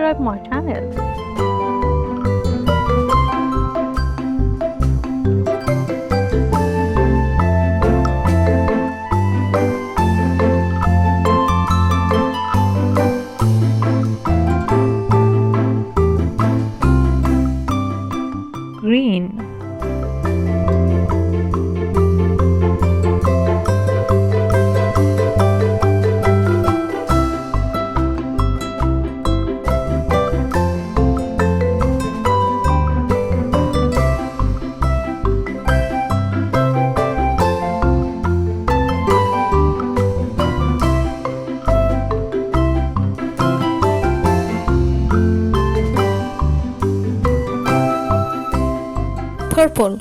subscribe my channel. Green. Purple.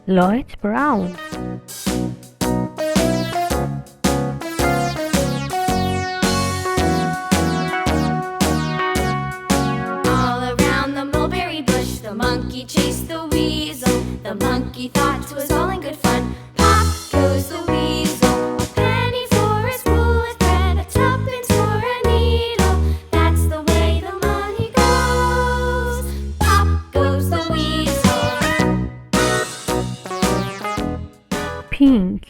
Light brown. All around the mulberry bush, the monkey chased the weasel. The monkey thought 'twas all in good fun. Pop goes the weasel. A penny for a spool of thread, a tuppence for a needle. That's the way the money goes. Pop goes the weasel. Pink.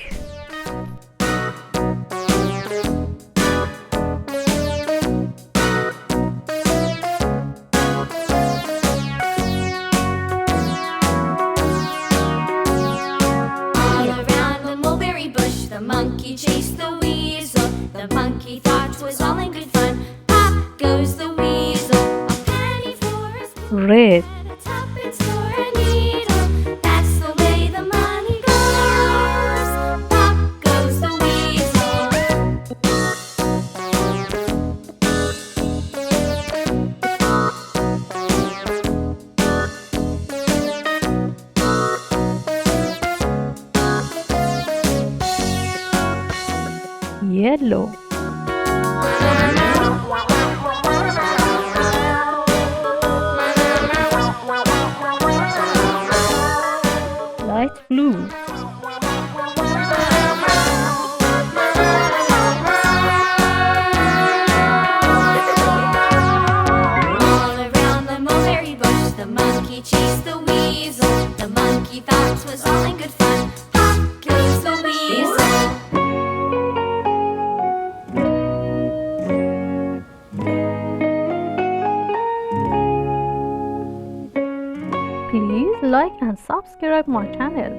All around the mulberry bush, the monkey chased the weasel. The monkey thought 'twas all in good fun. Pop goes the weasel. A penny for a spool of Red. thread, a tuppence for a needle. That's the way the money goes. Pop goes the weasel. Yellow. Light blue. All around the mulberry bush, the monkey chased the weasel. The monkey thought 'twas all in good fun. Pop goes the weasel. Please like and subscribe my channel.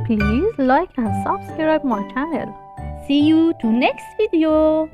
Please like and subscribe my channel. See you to next video.